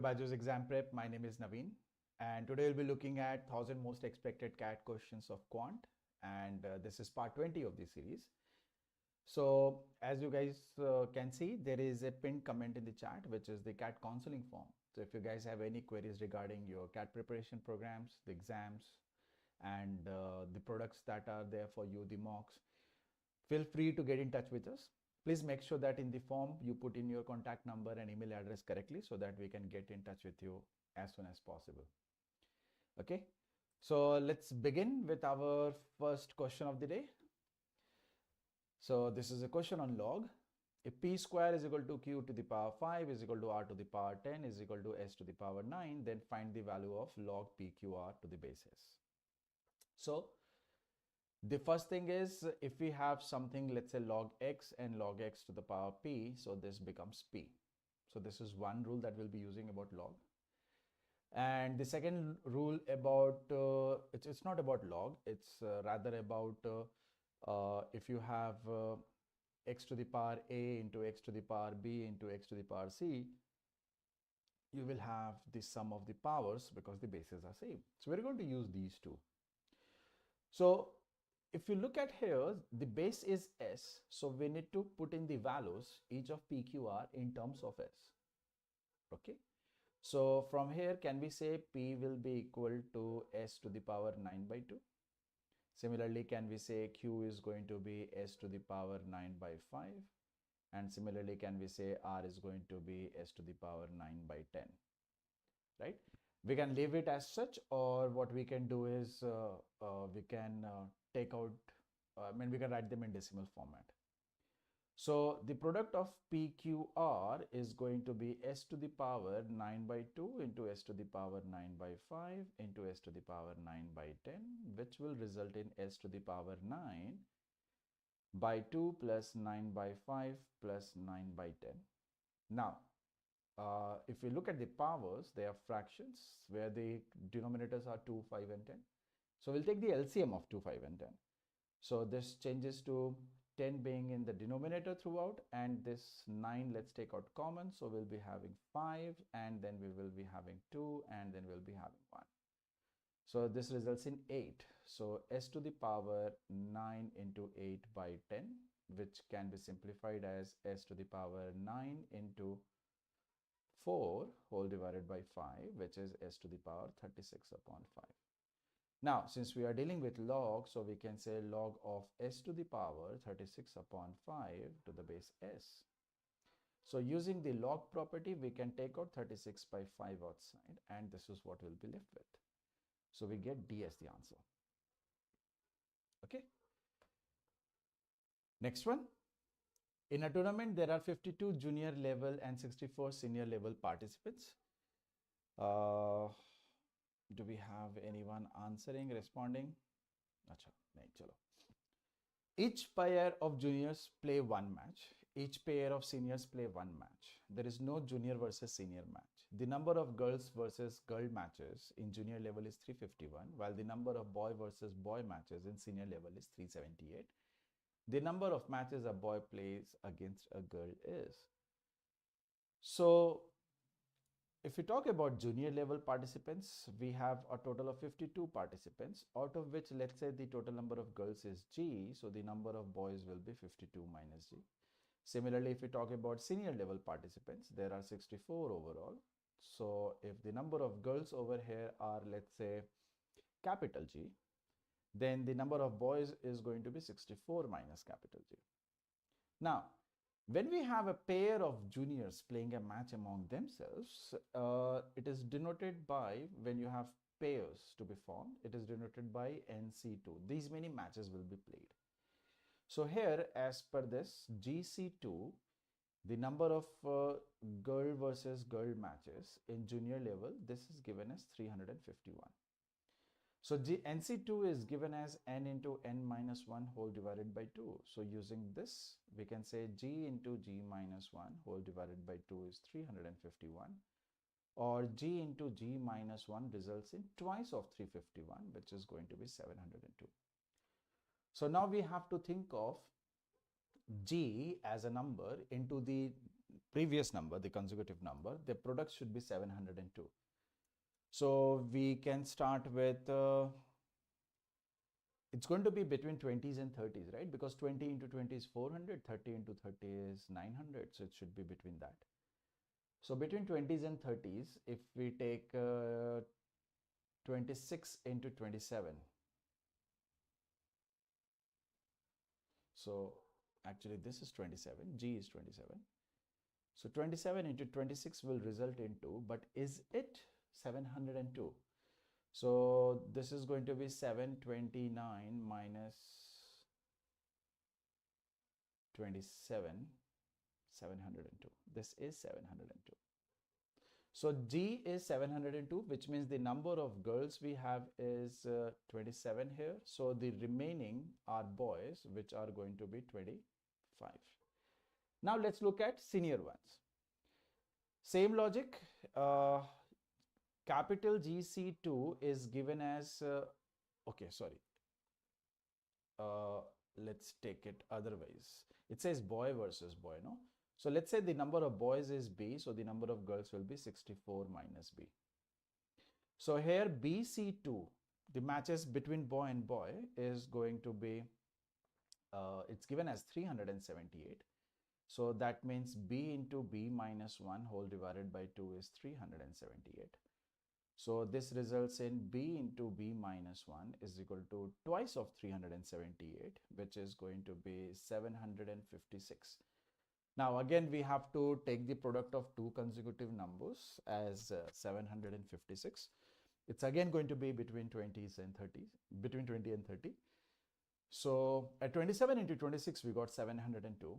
BYJU'S exam prep. My name is Naveen, and today we'll be looking at 1000 most expected CAT questions of Quant, and this is part 20 of the series. So, as you guys can see, there is a pinned comment in the chat, which is the CAT counseling form. So, if you guys have any queries regarding your CAT preparation programs, the exams, and the products that are there for you, the mocks, feel free to get in touch with us. Please make sure that in the form you put in your contact number and email address correctly so that we can get in touch with you as soon as possible. Okay, so let's begin with our first question of the day. So this is a question on log. If p square is equal to q to the power 5 is equal to r to the power 10 is equal to s to the power 9, then find the value of log pqr to the base s. So the first thing is, if we have something, let's say log x and log x to the power p, so this becomes p. So this is one rule that we'll be using about log. And the second rule about, it's not about log, it's rather about if you have x to the power a into x to the power b into x to the power c, you will have the sum of the powers because the bases are same. So we're going to use these two. So if you look at here, the base is s, so we need to put in the values each of pqr in terms of s. Okay, so from here, can we say p will be equal to s to the power 9 by 2? Similarly, can we say q is going to be s to the power 9 by 5? And similarly, can we say r is going to be s to the power 9 by 10? Right? We can leave it as such, or what we can do is we can take out, we can write them in decimal format. So the product of PQR is going to be s to the power 9 by 2 into s to the power 9 by 5 into s to the power 9 by 10, which will result in s to the power 9 by 2 plus 9 by 5 plus 9 by 10. Now, if we look at the powers, they are fractions where the denominators are 2, 5 and 10. So we'll take the LCM of 2, 5 and 10. So this changes to 10 being in the denominator throughout, and this 9, let's take out common. So we'll be having 5, and then we will be having 2, and then we'll be having 1. So this results in 8. So s to the power 9 into 8 by 10, which can be simplified as s to the power 9 into 4 whole divided by 5, which is s to the power 36 upon 5. Now, since we are dealing with log, so we can say log of s to the power 36 upon 5 to the base s. So using the log property, we can take out 36 by 5 outside, and this is what we'll be left with. So we get D as the answer. Okay. Next one. In a tournament, there are 52 junior level and 64 senior level participants. Do we have anyone answering, responding? Achha, nahi, chalo. Each pair of juniors play one match. Each pair of seniors play one match. There is no junior versus senior match. The number of girls versus girl matches in junior level is 351, while the number of boy versus boy matches in senior level is 378. The number of matches a boy plays against a girl is. So if we talk about junior level participants, we have a total of 52 participants, out of which, let's say the total number of girls is G, so the number of boys will be 52 minus G. Similarly, if we talk about senior level participants, there are 64 overall. So if the number of girls over here are, let's say, capital G, then the number of boys is going to be 64 minus capital G. Now, when we have a pair of juniors playing a match among themselves, it is denoted by, when you have pairs to be formed, it is denoted by NC2. These many matches will be played. So here, as per this GC2, the number of girl versus girl matches in junior level, this is given as 351. So NC2 is given as n into n minus 1 whole divided by 2. So using this, we can say G into G minus 1 whole divided by 2 is 351. Or G into G minus 1 results in twice of 351, which is going to be 702. So now we have to think of G as a number into the previous number, the consecutive number, the product should be 702. So we can start with, it's going to be between 20s and 30s, right? Because 20 into 20 is 400, 30 into 30 is 900. So it should be between that. So between 20s and 30s, if we take 26 into 27. So actually this is 27, G is 27. So 27 into 26 will result into, but is it 702? So this is going to be 729 minus 27, 702. This is 702. So G is 702, which means the number of girls we have is 27 here. So the remaining are boys, which are going to be 25. Now let's look at senior ones. Same logic. Capital GC2 is given as, let's take it otherwise. It says boy versus boy, no? So let's say the number of boys is B, so the number of girls will be 64 minus B. So here BC2, the matches between boy and boy is going to be, it's given as 378. So that means B into B minus 1 whole divided by 2 is 378. So this results in B into B minus 1 is equal to twice of 378, which is going to be 756. Now again, we have to take the product of two consecutive numbers as 756. It's again going to be between 20s and 30s, between 20 and 30. So at 27 into 26, we got 702.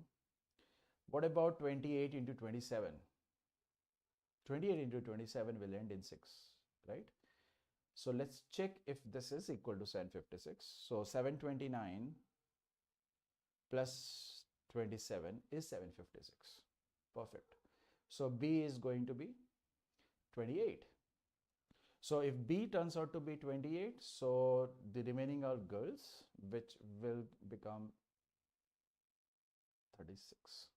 What about 28 into 27? 28 into 27 will end in 6, right? So let's check if this is equal to 756. So 729 plus 27 is 756. Perfect. So B is going to be 28. So if B turns out to be 28, so the remaining are girls, which will become 36.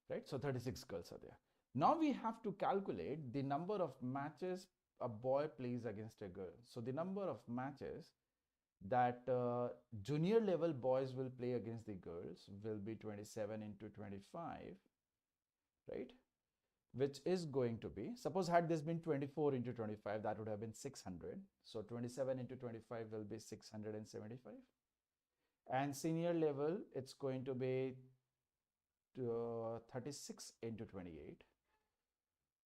Right? So 36 girls are there. Now we have to calculate the number of matches a boy plays against a girl. So the number of matches that junior level boys will play against the girls will be 27 into 25, right? Which is going to be, suppose had this been 24 into 25, that would have been 600. So 27 into 25 will be 675. And senior level, it's going to be 36 into 28.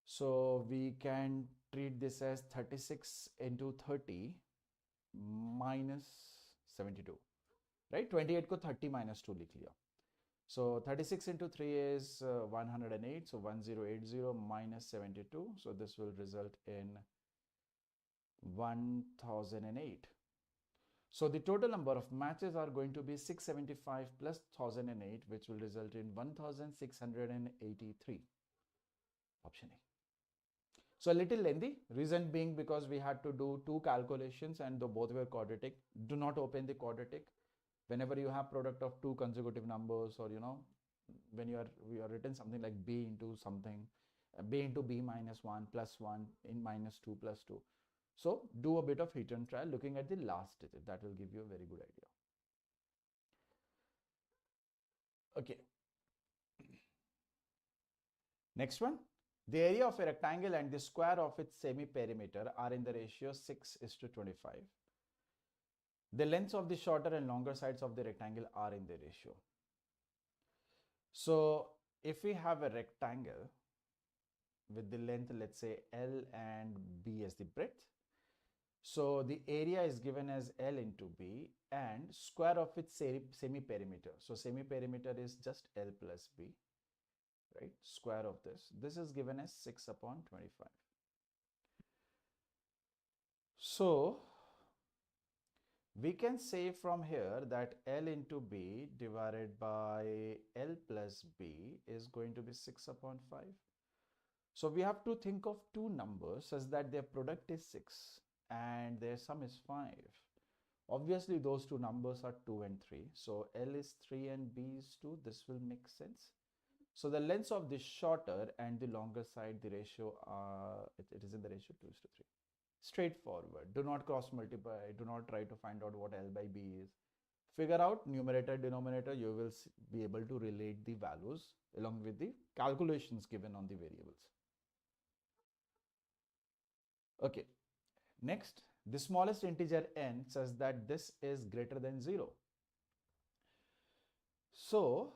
So we can treat this as 36 into 30 minus 72, right? 28 को 30 minus 2 लिख लिया. So 36 into 3 is 108. So 1080 minus 72. So this will result in 1008. So the total number of matches are going to be 675 plus 1008, which will result in 1683. Option A. So a little lengthy, reason being because we had to do two calculations and both were quadratic. Do not open the quadratic. Whenever you have product of two consecutive numbers, or when you are written something like B into something, B into B minus 1 plus 1 in minus 2 plus 2. So do a bit of hit and trial looking at the last digit. That will give you a very good idea. Okay. Next one. The area of a rectangle and the square of its semi-perimeter are in the ratio 6:25. The lengths of the shorter and longer sides of the rectangle are in the ratio. So if we have a rectangle with the length, let's say L and B as the breadth, so the area is given as L into B and square of its semi-perimeter. So semi-perimeter is just L plus B, right? Square of this. This is given as 6/25. So we can say from here that L into B divided by L plus B is going to be 6/5. So we have to think of two numbers such that their product is 6 and their sum is 5. Obviously, those two numbers are 2 and 3. So L is 3 and B is 2. This will make sense. So the lengths of the shorter and the longer side, the ratio, it is in the ratio 2:3. Straightforward. Do not cross multiply. Do not try to find out what L by B is. Figure out numerator, denominator. You will be able to relate the values along with the calculations given on the variables. Okay. Next, the smallest integer n says that this is greater than 0. So,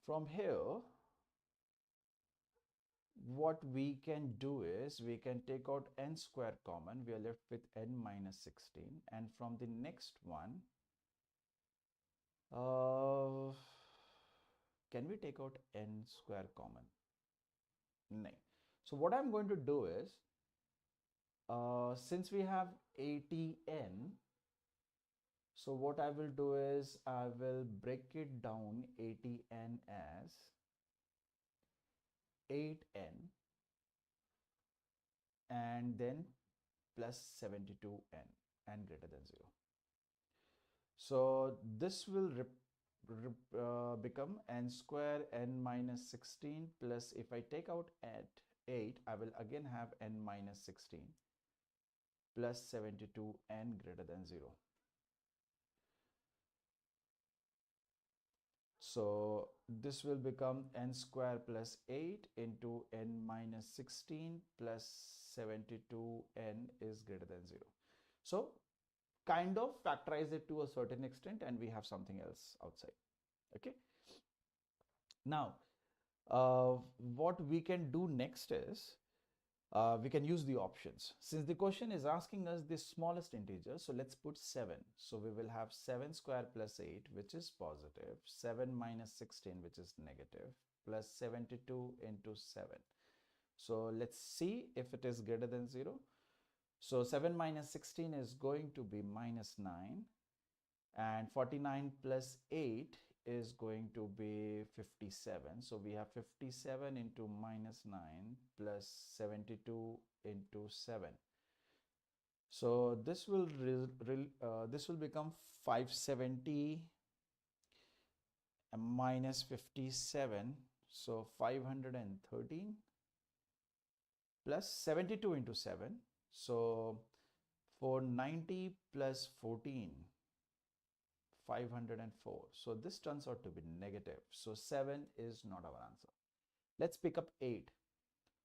from here, what we can do is we can take out n square common. We are left with n minus 16. And from the next one, can we take out n square common? No. So what I'm going to do is, since we have 80n, so what I will do is I will break it down 80n as 8n and then plus 72n and greater than 0. So this will become n square n minus 16 plus, if I take out at 8, I will again have n minus 16 plus 72n greater than 0. So this will become n square plus 8 into n minus 16 plus 72n is greater than 0. So kind of factorize it to a certain extent and we have something else outside. Okay. Now, what we can do next is we can use the options. Since the question is asking us the smallest integer, so let's put 7. So we will have 7 square plus 8, which is positive, 7 minus 16, which is negative, plus 72 into 7. So let's see if it is greater than 0. So 7 minus 16 is going to be minus 9, and 49 plus 8 is going to be 57. So we have 57 into minus 9 plus 72 into 7. So this will become 570 minus 57. So 513 plus 72 into 7. So 490 plus 14. 504. So this turns out to be negative. So 7 is not our answer. Let's pick up 8.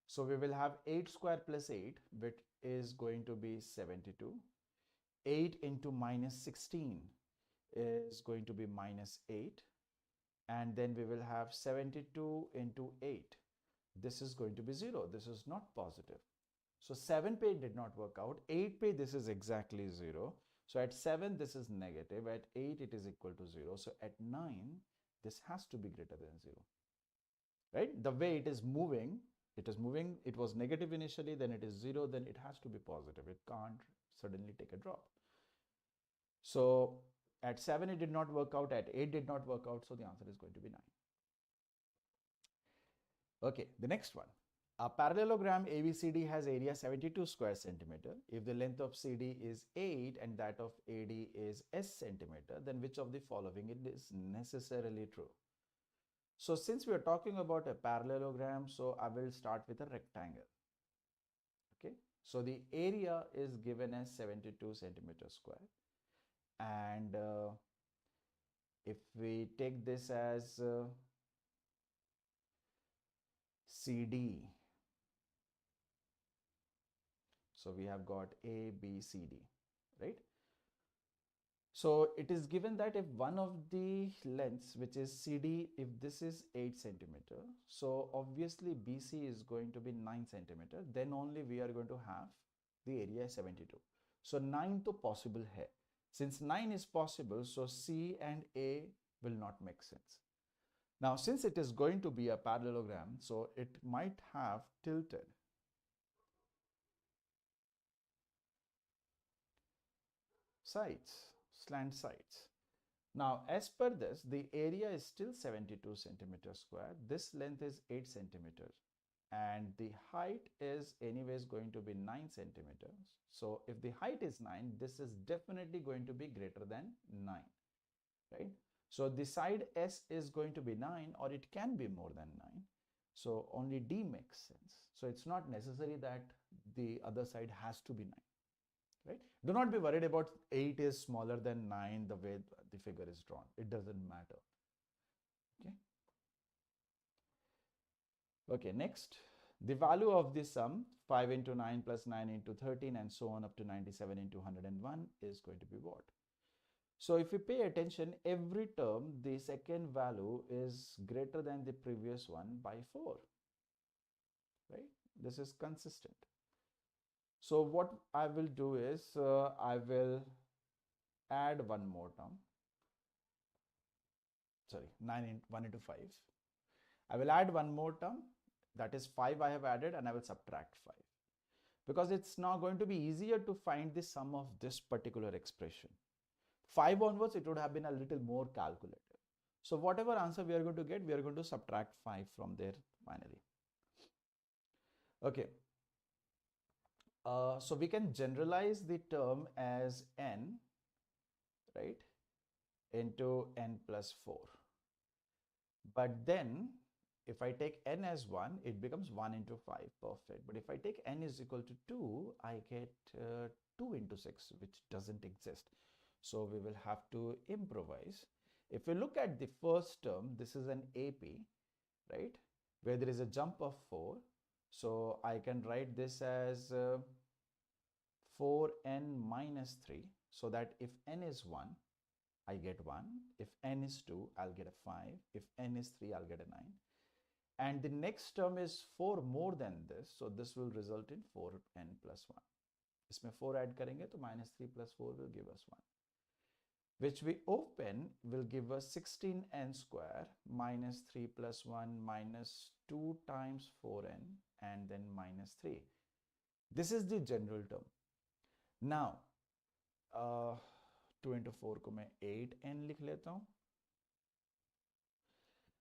So we will have 8 square plus 8, which is going to be 72. 8 into minus 16 is going to be minus 8. And then we will have 72 into 8. This is going to be 0. This is not positive. So 7 pay did not work out. 8 pay, this is exactly 0. So at 7, this is negative. At 8, it is equal to 0. So at 9, this has to be greater than 0. Right? The way it is moving, it was negative initially, then it is 0, then it has to be positive. It can't suddenly take a drop. So at 7, it did not work out. At 8, did not work out. So the answer is going to be 9. Okay, the next one. A parallelogram ABCD has area 72 square centimeter. If the length of CD is 8 and that of AD is S centimeter, then which of the following is necessarily true? So since we are talking about a parallelogram, so I will start with a rectangle. Okay, so the area is given as 72 centimeter square. And if we take this as CD, so we have got A, B, C, D, right? So it is given that if one of the lengths, which is CD, if this is 8 centimeter, so obviously BC is going to be 9 centimeter, then only we are going to have the area 72. So 9 to possible hai. Since 9 is possible, so C and A will not make sense. Now, since it is going to be a parallelogram, so it might have tilted. Sides, slant sides. Now, as per this, the area is still 72 centimeters square. This length is 8 centimeters. and the height is anyways going to be 9 centimeters. So if the height is 9, this is definitely going to be greater than 9, right? So the side S is going to be 9, or it can be more than 9. So only D makes sense. So it's not necessary that the other side has to be 9, right? Do not be worried about 8 is smaller than 9 the way the figure is drawn. It doesn't matter. Okay. Okay, next, the value of this sum 5 into 9 plus 9 into 13 and so on up to 97 into 101 is going to be what? So if you pay attention, every term, the second value is greater than the previous one by 4, right? This is consistent. So what I will do is I will add one more term. Sorry, 1 into 5. I will add one more term, that is 5 I have added, and I will subtract 5. Because it's now going to be easier to find the sum of this particular expression. 5 onwards, it would have been a little more calculative. So whatever answer we are going to get, we are going to subtract 5 from there finally. Okay. So we can generalize the term as n, right, into n plus 4. But then if I take n as 1, it becomes 1 into 5, perfect. But if I take n is equal to 2, I get 2 into 6, which doesn't exist. So we will have to improvise. If we look at the first term, this is an AP, right, where there is a jump of 4. So I can write this as 4n minus 3, so that if n is 1, I get 1. If n is 2, I'll get a 5. If n is 3, I'll get a 9. And the next term is 4 more than this, so this will result in 4n plus 1. इसमें 4 add करेंगे तो minus 3 plus 4 will give us 1. Which we open will give us 16n square minus 3 plus 1 minus 2 times 4n and then minus 3. This is the general term. Now, 2 into 4 को मैं 8n लिख लेता हूँ.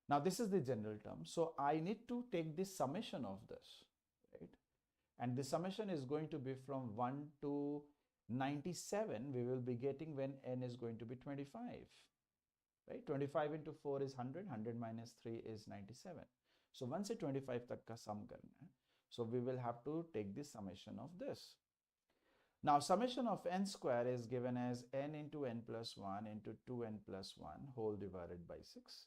Now this is the general term. So I need to take the summation of this, right? And the summation is going to be from 1 to 97 we will be getting when n is going to be 25, right? 25 into 4 is 100, 100 minus 3 is 97. So once a 25 तक का sum करना है, so we will have to take the summation of this. Now summation of n square is given as n into n plus 1 into 2n plus 1 whole divided by 6.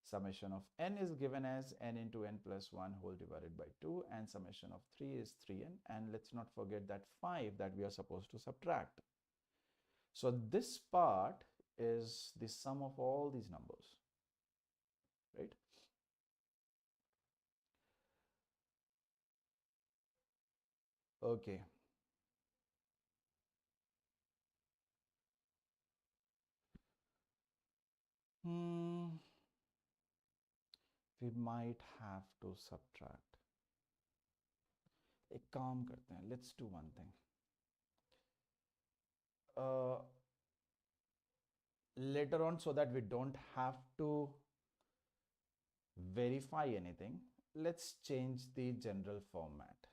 Summation of n is given as n into n plus 1 whole divided by 2, and summation of 3 is 3n, and let's not forget that 5 that we are supposed to subtract. So this part is the sum of all these numbers, right? Okay. We might have to subtract. एक काम करते हैं, let's do one thing. Later on, so that we don't have to verify anything, let's change the general format.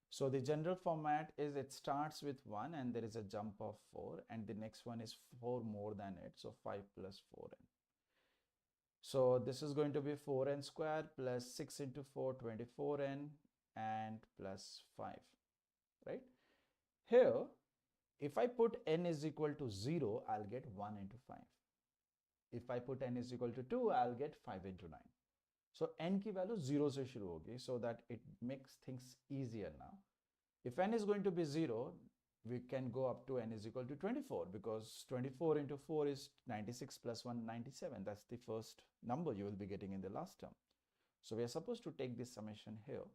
So the general format is it starts with 1 and there is a jump of 4, and the next one is 4 more than it, so 5 plus 4n. So this is going to be 4n square plus 6 into 4, 24n, and plus 5, right? Here, if I put n is equal to 0, I'll get 1 into 5. If I put n is equal to 2, I'll get 5 into 9. So n की value 0 से शुरू होगी, so that it makes things easier now. If n is going to be 0, we can go up to n is equal to 24, because 24 into 4 is 96 plus 1, 97. That's the first number you will be getting in the last term. So we are supposed to take this summation here.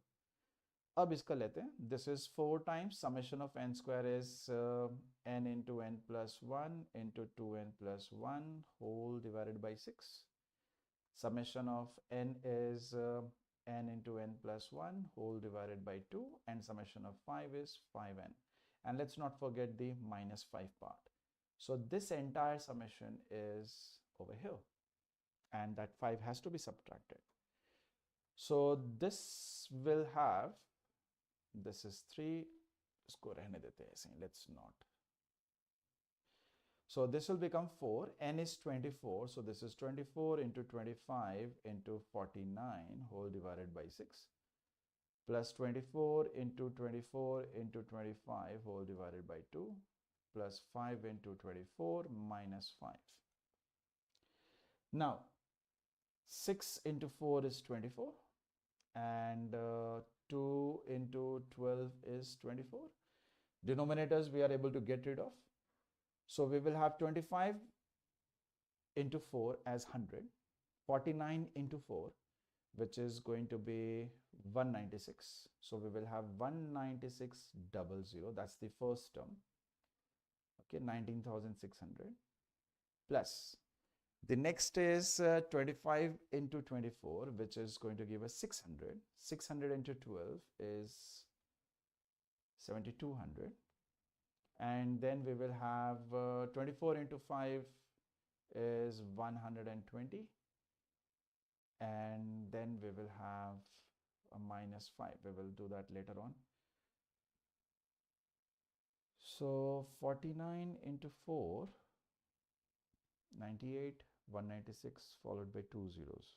अब इसका लेते हैं. This is 4 times summation of n square is n into n plus 1 into 2n plus 1 whole divided by 6. Summation of n is n into n plus 1 whole divided by 2, and summation of 5 is 5n. And let's not forget the minus 5 part. So this entire summation is over here, and that 5 has to be subtracted. So this will have, this is 3, इसको रहने देते हैं ऐसे, let's not. So this will become 4, n is 24, so this is 24 into 25 into 49 whole divided by 6, plus 24 into 24 into 25 whole divided by 2, plus 5 into 24 minus 5. Now 6 into 4 is 24, and 2 into 12 is 24. Denominators we are able to get rid of. So we will have 25 into 4 as 100, 49 into 4, which is going to be 196. So we will have 196,000. That's the first term. Okay, 19,600 plus. The next is 25 into 24, which is going to give us 600. 600 into 12 is 7,200. And then we will have 24 into 5 is 120. And then we will have a minus 5. We will do that later on. So 49 into 4, 98, 196 followed by 2 zeros.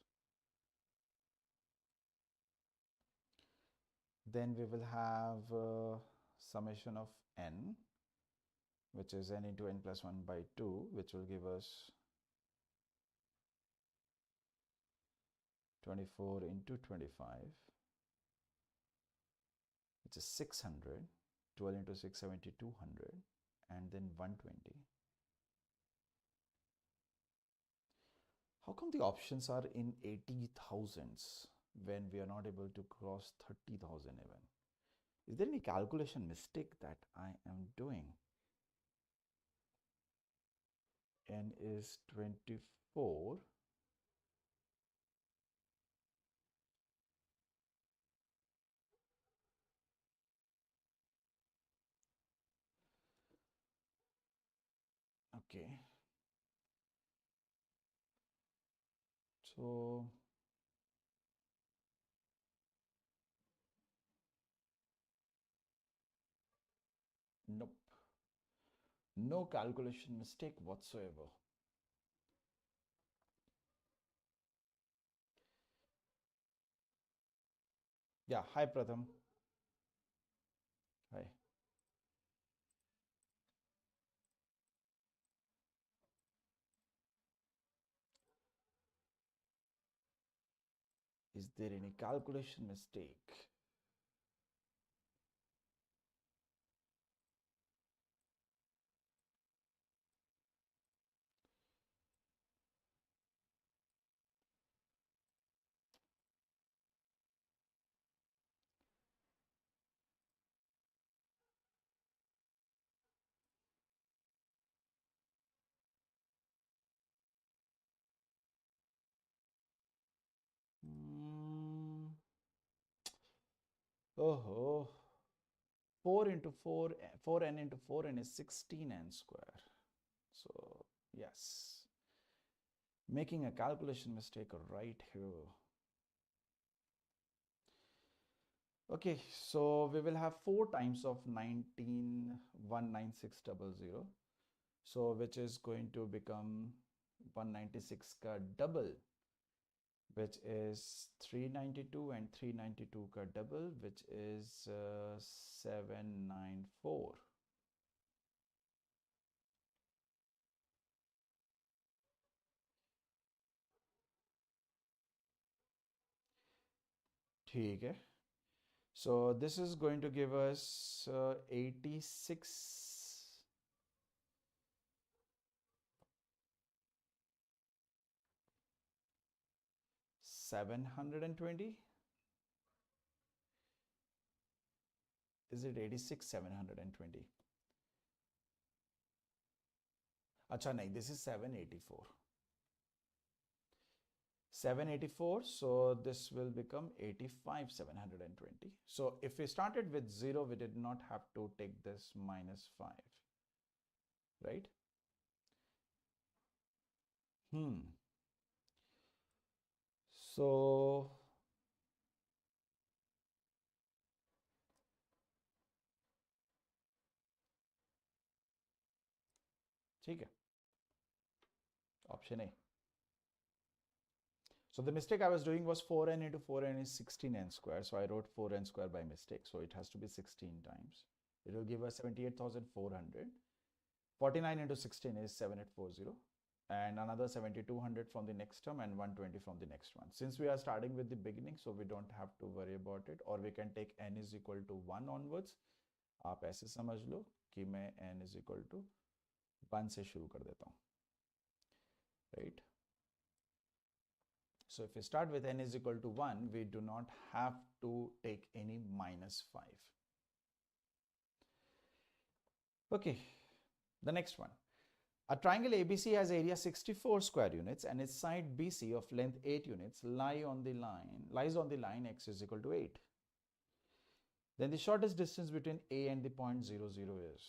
Then we will have summation of n, which is n into n plus 1 by 2, which will give us 24 into 25, which is 600, 12 into 6, 7,200, and then 120. How come the options are in 80,000s when we are not able to cross 30,000 even? Is there any calculation mistake that I am doing? N is 24. Okay. So nope. No calculation mistake whatsoever. Yeah, hi Pratham. Hi. Is there any calculation mistake? Oh, 4 into 4, 4n into 4n is 16n square. So yes, making a calculation mistake right here. Okay, so we will have 4 times of 19,196,000. So which is going to become 196 ka double, which is 392, and 392 ka double, which is 794. ठीक है. So this is going to give us 86. 720. Is it 86 720? Acha nahi, this is 784. 784, so this will become 85 720. So if we started with 0, we did not have to take this minus 5, right? So ठीक है, option A. So the mistake I was doing was 4n into 4n is 16n square. So I wrote 4n square by mistake. So it has to be 16 times. It will give us 78,400. 49 into 16 is 7840. And another 7200 from the next term and 120 from the next one. Since we are starting with the beginning, so we don't have to worry about it. Or we can take n is equal to 1 onwards. आप ऐसे समझ लो कि मैं n is equal to 1 से शुरू कर देता हूँ, right? So if we start with n is equal to 1, we do not have to take any -5. Okay, the next one. A triangle ABC has area 64 square units and its side BC of length 8 units lies on the line x is equal to 8. Then the shortest distance between A and the point 0, 0 is.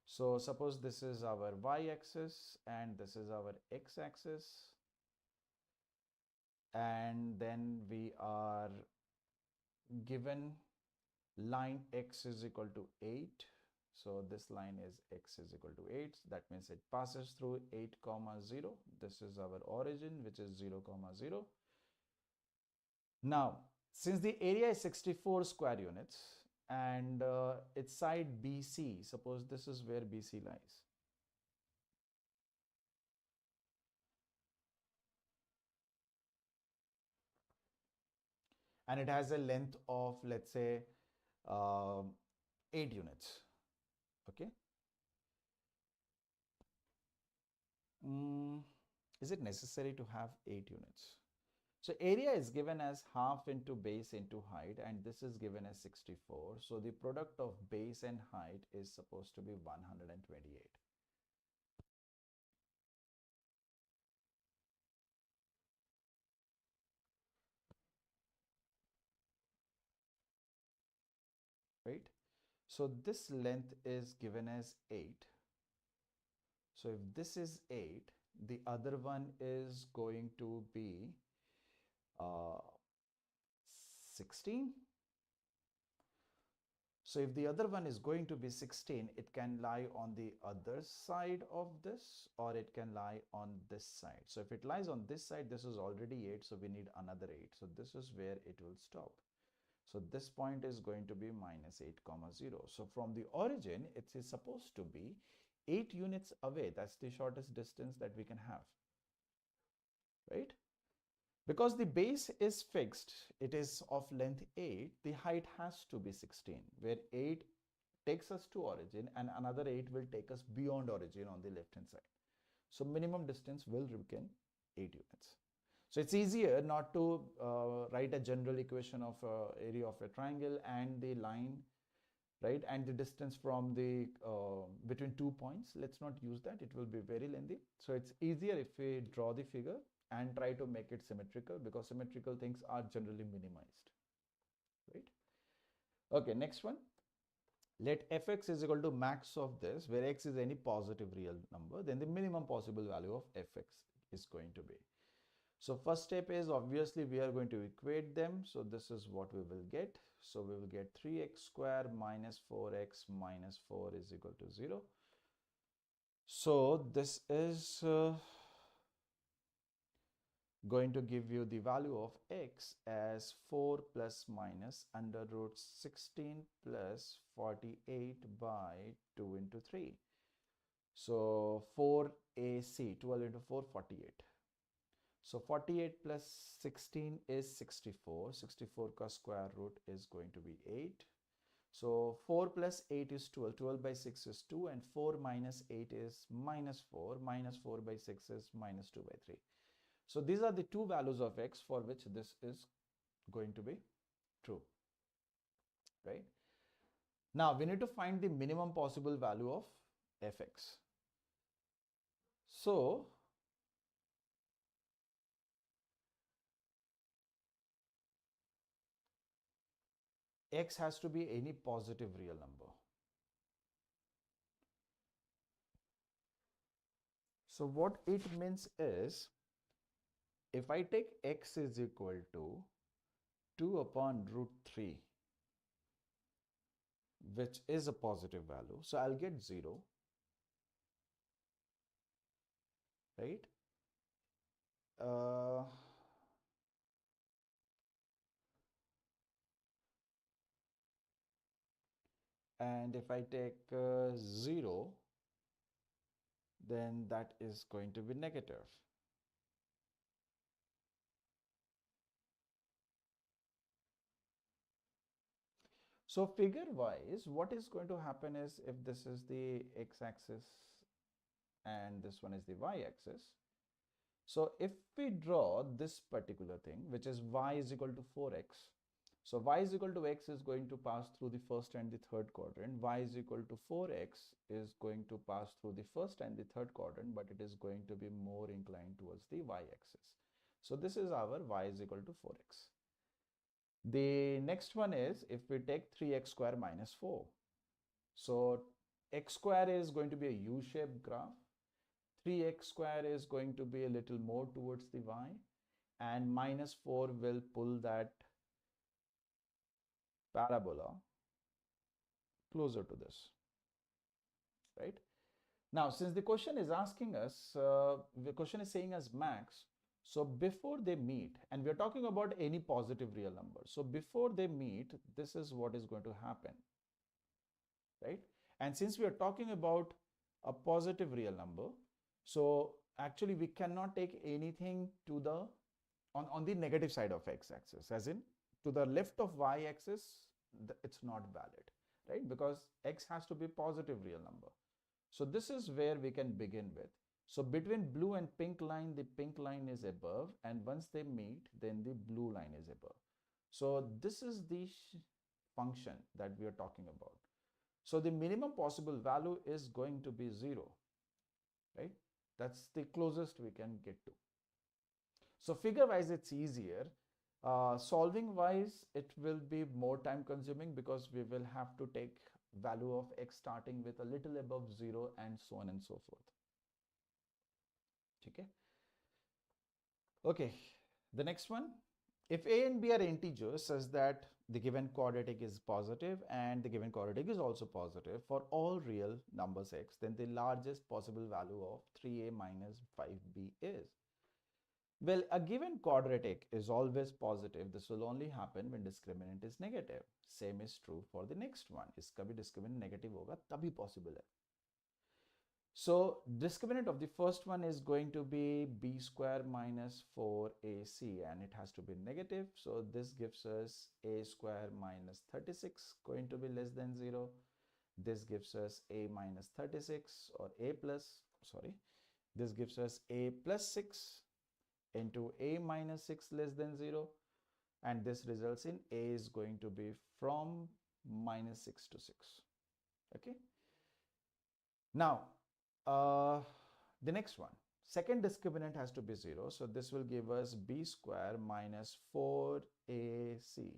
So suppose this is our y-axis and this is our x-axis. And then we are given line x is equal to 8. So this line is x is equal to 8. That means it passes through 8, 0. This is our origin, which is 0, 0. Now, since the area is 64 square units and its side BC, suppose this is where BC lies. And it has a length of, let's say, 8 units. Okay. Is it necessary to have 8 units? So area is given as half into base into height, and this is given as 64. So the product of base and height is supposed to be 128. Right? So this length is given as 8. So if this is 8, the other one is going to be 16. So if the other one is going to be 16, it can lie on the other side of this, or it can lie on this side. So if it lies on this side, this is already 8, so we need another 8. So this is where it will stop. So this point is going to be -8, 0. So from the origin, it is supposed to be 8 units away. That's the shortest distance that we can have, right? Because the base is fixed, it is of length 8, the height has to be 16, where 8 takes us to origin and another 8 will take us beyond origin on the left hand side. So minimum distance will remain 8 units. So it's easier not to write a general equation of area of a triangle and the line, right, and the distance from the between 2 points. Let's not use that, it will be very lengthy. So it's easier if we draw the figure and try to make it symmetrical, because symmetrical things are generally minimized, right? Okay, next one. Let fx is equal to max of this, where x is any positive real number, then the minimum possible value of fx is going to be. So first step is, obviously we are going to equate them. So this is what we will get. So we will get 3x square minus 4x minus 4 is equal to 0. So this is going to give you the value of x as 4 plus minus under root 16 plus 48 by 2 into 3. So 4ac, 12 into 4, 48. So 48 plus 16 is 64. 64 ka square root is going to be 8. So 4 plus 8 is 12. 12 by 6 is 2, and 4 minus 8 is minus 4. Minus 4 by 6 is minus 2 by 3. So these are the two values of x for which this is going to be true, right? Now we need to find the minimum possible value of fx. So x has to be any positive real number. So what it means is, if I take x is equal to 2 upon root 3, which is a positive value, so I'll get 0. right? Uh, and if I take 0, then that is going to be negative. So figure wise, what is going to happen is, if this is the x-axis and this one is the y-axis, so if we draw this particular thing, which is y is equal to 4x, so y is equal to x is going to pass through the first and the third quadrant, y is equal to 4x is going to pass through the first and the third quadrant, but it is going to be more inclined towards the y-axis. So this is our y is equal to 4x. The next one is, if we take 3x square minus 4. So x square is going to be a U-shaped graph. 3x square is going to be a little more towards the y, and minus 4 will pull that parabola closer to this, right? Now, since the question is asking us, the question is saying us max, so before they meet, and we are talking about any positive real number, so before they meet, this is what is going to happen, right? And since we are talking about a positive real number, so actually we cannot take anything to the on the negative side of x-axis, as in to the left of y-axis, it's not valid, right? Because x has to be positive real number. So this is where we can begin with. So between blue and pink line, the pink line is above, and once they meet, then the blue line is above. So this is the function that we are talking about. So the minimum possible value is going to be 0, right? That's the closest we can get to. So figure wise, it's easier. Solving wise, it will be more time consuming, because we will have to take value of x starting with a little above 0 and so on and so forth. Okay. Okay. The next one, if a and b are integers such that the given quadratic is positive and the given quadratic is also positive for all real numbers x, then the largest possible value of 3a minus 5b is. Well, a given quadratic is always positive. This will only happen when discriminant is negative. Same is true for the next one. इसका भी discriminant negative होगा तभी possible है. So discriminant of the first one is going to be b square minus 4ac, and it has to be negative. So this gives us a square minus 36 going to be less than 0. This gives us a minus 36, or a plus, sorry, this gives us a plus 6 into a minus 6 less than 0, and this results in a is going to be from minus 6 to 6. Okay. Now the next one, second discriminant has to be 0, so this will give us b square minus 4ac.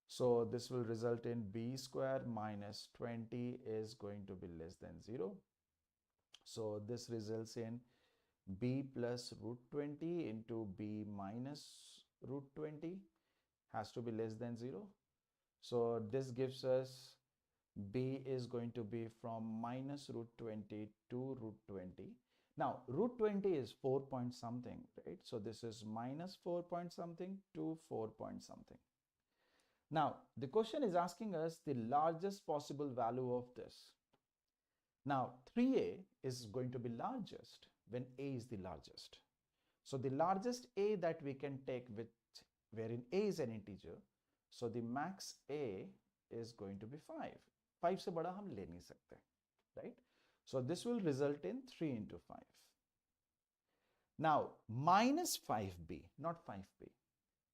So this will result in b square minus 20 is going to be less than 0. So this results in b plus root 20 into b minus root 20 has to be less than 0. So this gives us b is going to be from minus root 20 to root 20. Now root 20 is 4 point something, right? So this is minus 4 point something to 4 point something. Now the question is asking us the largest possible value of this. Now 3a is going to be largest when a is the largest. So the largest a that we can take, with wherein a is an integer, so the max a is going to be 5. 5 से बड़ा हम ले नहीं सकते, right? So this will result in 3 into 5. Now minus 5b, not 5b.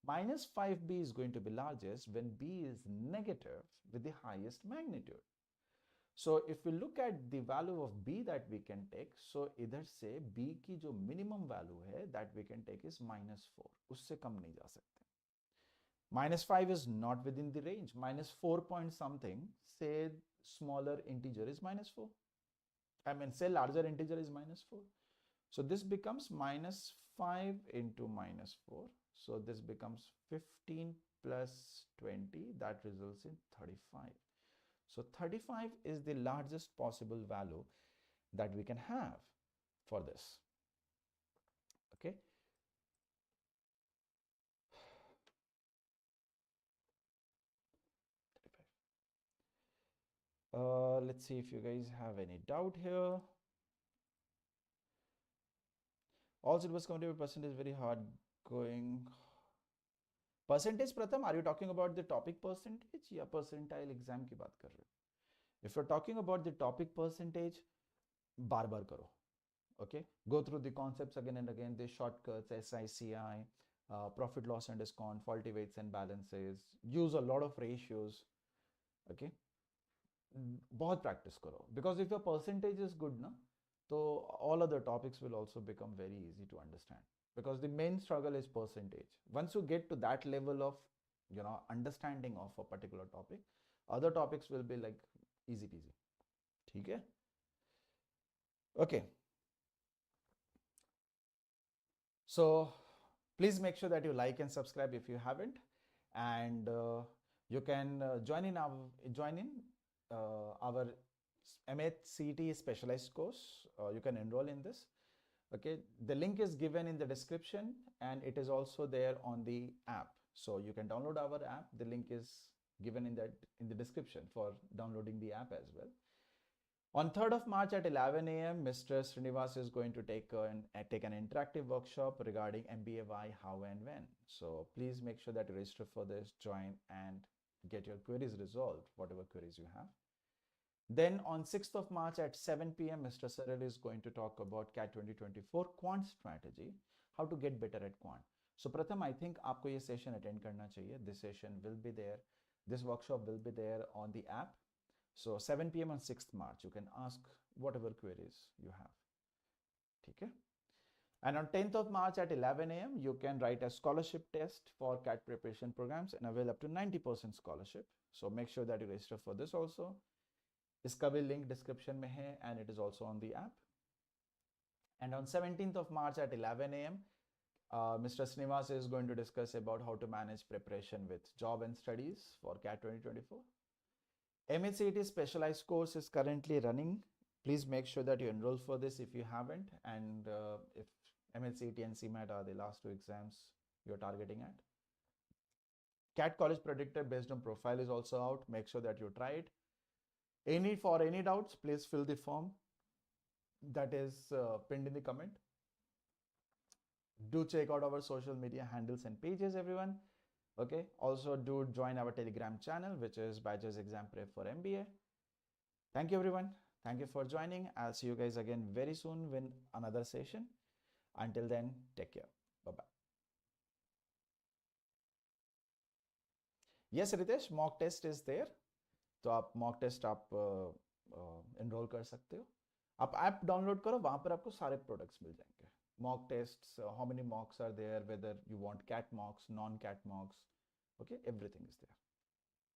Minus 5b is going to be largest when b is negative with the highest magnitude. So if we look at the value of b that we can take, so इधर से b की जो minimum value है that we can take is minus 4. उससे कम नहीं जा सकते. Minus 5 is not within the range. Minus 4 point something, say smaller integer is minus 4. I mean, say larger integer is minus 4. So this becomes minus 5 into minus 4. So this becomes 15 plus 20, that results in 35. So 35 is the largest possible value that we can have. for this. Okay. Let's see if you guys have any doubt here. All syllabus completed percentage very hard going. Percentage, Pratham, are you talking about the topic percentage या percentile exam की बात कर रहे हो? If you're talking about the topic percentage, बार बार करो. Okay, go through the concepts again and again, the shortcuts, SICI, profit loss and discount, faulty weights and balances, use a lot of ratios. Okay, बहुत practice करो, because if your percentage is good ना, so all other topics will also become very easy to understand, because the main struggle is percentage. Once you get to that level of understanding of a particular topic, other topics will be like easy peasy. ठीक है? Okay. So please make sure that you like and subscribe if you haven't, and you can join in our MHCT specialized course. You can enroll in this. Okay, the link is given in the description, and it is also there on the app. So you can download our app. The link is given in the description for downloading the app as well. On 3rd of March at 11 a.m., Mr. Srinivas is going to take an interactive workshop regarding MBA why, how, and when. So please make sure that you register for this, join, and get your queries resolved, whatever queries you have. Then on 6th of March at 7 p.m., Mr. Sarel is going to talk about CAT 2024 Quant strategy, how to get better at Quant. So Pratham, I think आपको ये session attend करना चाहिए. This session will be there. This workshop will be there on the app. So 7 p.m. on 6th March, you can ask whatever queries you have. Okay? And on 10th of March at 11 a.m., you can write a scholarship test for CAT preparation programs and avail up to 90% scholarship. So make sure that you register for this also. इसका भी link description में है, and it is also on the app. And on 17th of March at 11 a.m., Mr. Srinivas is going to discuss about how to manage preparation with job and studies for CAT 2024. MHCT specialized course is currently running. Please make sure that you enroll for this if you haven't, and if MHCT and CMAT are the last two exams you're targeting at. CAT College Predictor based on profile is also out. Make sure that you try it. For any doubts, please fill the form that is pinned in the comment. Do check out our social media handles and pages, everyone. Okay, also do join our Telegram channel, which is BYJU'S Exam Prep for MBA. Thank you, everyone. Thank you for joining. I'll see you guys again very soon with another session. Until then, take care. Bye-bye. Yes, Ritesh, mock test is there. तो आप mock test आप enrol कर सकते हो. आप app download करो, वहां पर आपको सारे प्रोडक्ट्स मिल जाएंगे. Mock test, how many mocks are there, whether you want CAT mocks, non CAT mocks, okay, everything is there.